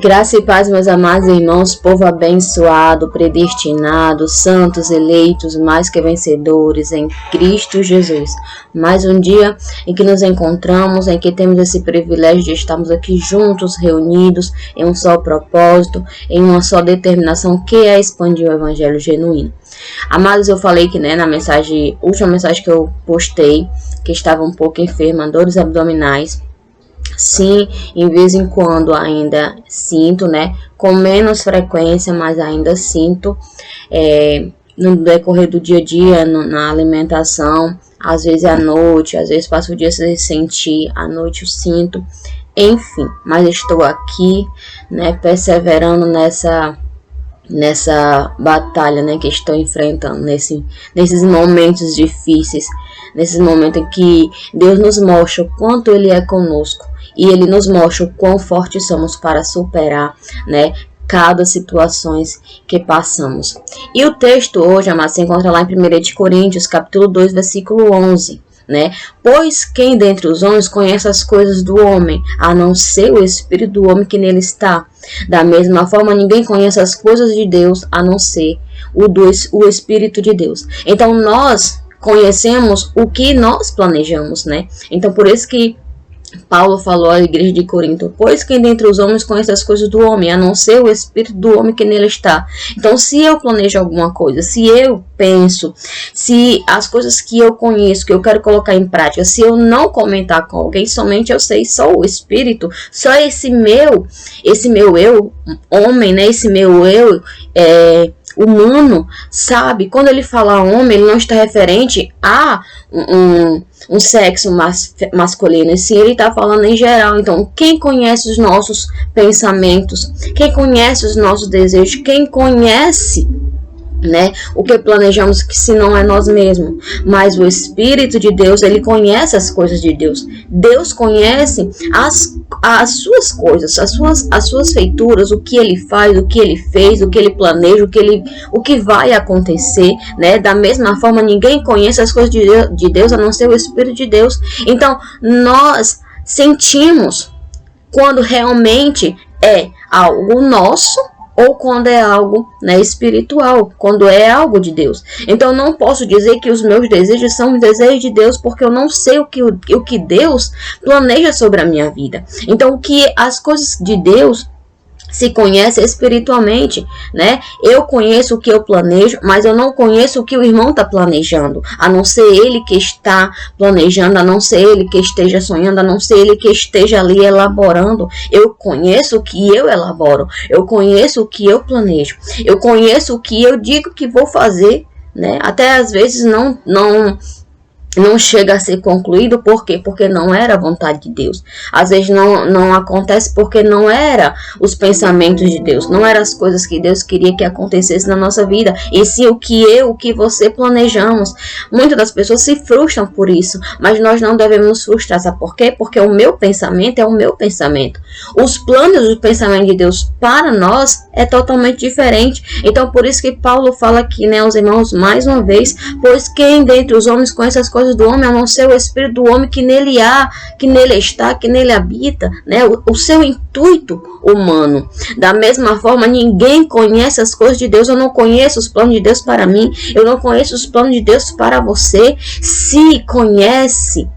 Graça e paz, meus amados irmãos, povo abençoado, predestinado, santos, eleitos, mais que vencedores em Cristo Jesus. Mais um dia em que nos encontramos, em que temos esse privilégio de estarmos aqui juntos, reunidos, em um só propósito, em uma só determinação, que é expandir o evangelho genuíno. Amados, eu falei que na última mensagem que eu postei, que estava um pouco enferma, dores abdominais. Sim, em vez em quando ainda sinto, com menos frequência, mas ainda sinto no decorrer do dia a dia, na alimentação, às vezes à noite, às vezes passo o dia sem sentir, à noite eu sinto, enfim, mas estou aqui, perseverando nessa batalha, que estou enfrentando, nesses momentos difíceis, nesses momentos em que Deus nos mostra o quanto Ele é conosco. E Ele nos mostra o quão fortes somos para superar, cada situações que passamos. E o texto hoje, amados, se encontra lá em 1 Coríntios, capítulo 2, versículo 11. Pois quem dentre os homens conhece as coisas do homem, a não ser o Espírito do homem que nele está? Da mesma forma, ninguém conhece as coisas de Deus, a não ser o Espírito de Deus. Então, nós conhecemos o que nós planejamos, Então, por isso que Paulo falou à igreja de Corinto: pois quem dentre os homens conhece as coisas do homem, a não ser o Espírito do homem que nele está. Então, se eu planejo alguma coisa, se eu penso, se as coisas que eu conheço, que eu quero colocar em prática, se eu não comentar com alguém, somente eu sei, só o Espírito, só esse meu eu, homem, esse meu eu, humano, sabe? Quando ele fala homem, ele não está referente a um sexo masculino, e sim, ele está falando em geral. Então, quem conhece os nossos pensamentos, quem conhece os nossos desejos, quem conhece o que planejamos, que se não é nós mesmos, mas o Espírito de Deus, ele conhece as coisas de Deus. Deus conhece as suas coisas, as suas feituras, o que ele faz, o que ele fez, o que ele planeja, o que vai acontecer, Da mesma forma, ninguém conhece as coisas de Deus a não ser o Espírito de Deus. Então, nós sentimos quando realmente é algo nosso, ou quando é algo espiritual, quando é algo de Deus. Então, eu não posso dizer que os meus desejos são desejos de Deus, porque eu não sei o que Deus planeja sobre a minha vida. Então, as coisas de Deus se conhece espiritualmente, Eu conheço o que eu planejo, mas eu não conheço o que o irmão está planejando, a não ser ele que está planejando, a não ser ele que esteja sonhando, a não ser ele que esteja ali elaborando. Eu conheço o que eu elaboro, eu conheço o que eu planejo, eu conheço o que eu digo que vou fazer, Até às vezes não chega a ser concluído. Por quê? Porque não era a vontade de Deus. Às vezes não acontece porque não era os pensamentos de Deus, não eram as coisas que Deus queria que acontecesse na nossa vida, e sim o que você planejamos. Muitas das pessoas se frustram por isso, mas nós não devemos nos frustrar. Sabe por quê? Porque o meu pensamento é o meu pensamento. Os planos do pensamento de Deus para nós é totalmente diferente. Então, por isso que Paulo fala aqui, aos irmãos, mais uma vez: pois quem dentre os homens conhece as coisas do homem, a não ser o Espírito do homem que nele há, que nele está, que nele habita, o seu intuito humano. Da mesma forma, ninguém conhece as coisas de Deus. Eu não conheço os planos de Deus para mim, eu não conheço os planos de Deus para você. Se conhece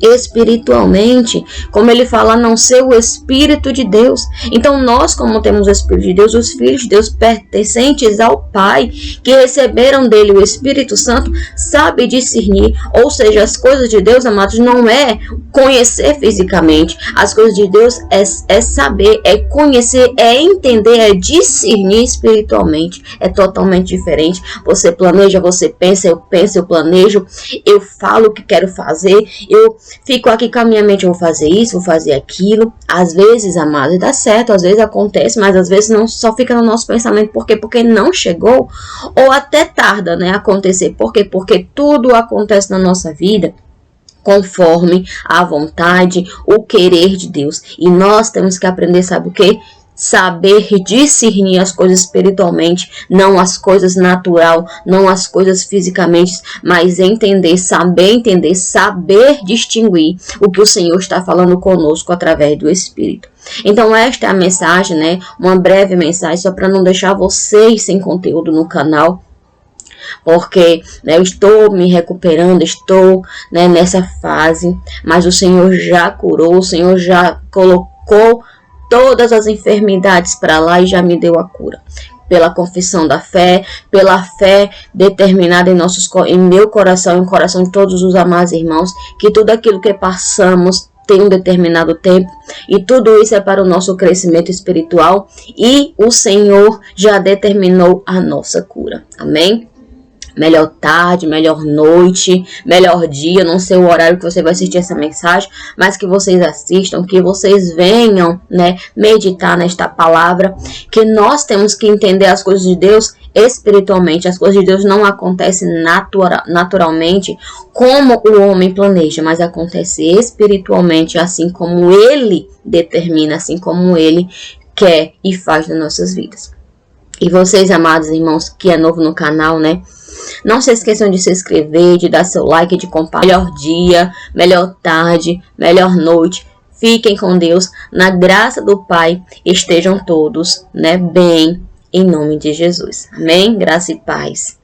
espiritualmente, como ele fala, a não ser o Espírito de Deus. Então, nós, como temos o Espírito de Deus, os filhos de Deus pertencentes ao Pai, que receberam dele o Espírito Santo, sabe discernir. Ou seja, as coisas de Deus, amados, não é conhecer fisicamente. As coisas de Deus é saber, é conhecer, é entender, é discernir espiritualmente. É totalmente diferente. Você planeja, você pensa, eu planejo, eu falo o que quero fazer, eu fico aqui com a minha mente: eu vou fazer isso, vou fazer aquilo. Às vezes, amados, dá certo, às vezes acontece, mas às vezes não, só fica no nosso pensamento. Por quê? Porque não chegou, ou até tarda, a acontecer. Por quê? Porque tudo acontece na nossa vida conforme a vontade, o querer de Deus. E nós temos que aprender, sabe o quê? saber discernir as coisas espiritualmente, não as coisas natural, não as coisas fisicamente, mas entender, saber distinguir o que o Senhor está falando conosco através do Espírito. Então esta é a mensagem, né? Uma breve mensagem, só para não deixar vocês sem conteúdo no canal, porque, né, eu estou me recuperando, estou, né, nessa fase, mas o Senhor já curou, o Senhor já colocou todas as enfermidades para lá e já me deu a cura. Pela confissão da fé, pela fé determinada em meu coração, em coração de todos os amados irmãos, que tudo aquilo que passamos tem um determinado tempo, e tudo isso é para o nosso crescimento espiritual, e o Senhor já determinou a nossa cura. Amém? Melhor tarde, melhor noite, melhor dia, não sei o horário que você vai assistir essa mensagem, mas que vocês assistam, que vocês venham, né, meditar nesta palavra, que nós temos que entender as coisas de Deus espiritualmente. As coisas de Deus não acontecem naturalmente como o homem planeja, mas acontece espiritualmente, assim como Ele determina, assim como Ele quer e faz nas nossas vidas. E vocês, amados irmãos, que é novo no canal, né? Não se esqueçam de se inscrever, de dar seu like, de compartilhar. Melhor dia, melhor tarde, melhor noite. Fiquem com Deus, na graça do Pai, estejam todos, né, bem, em nome de Jesus. Amém? Graça e paz.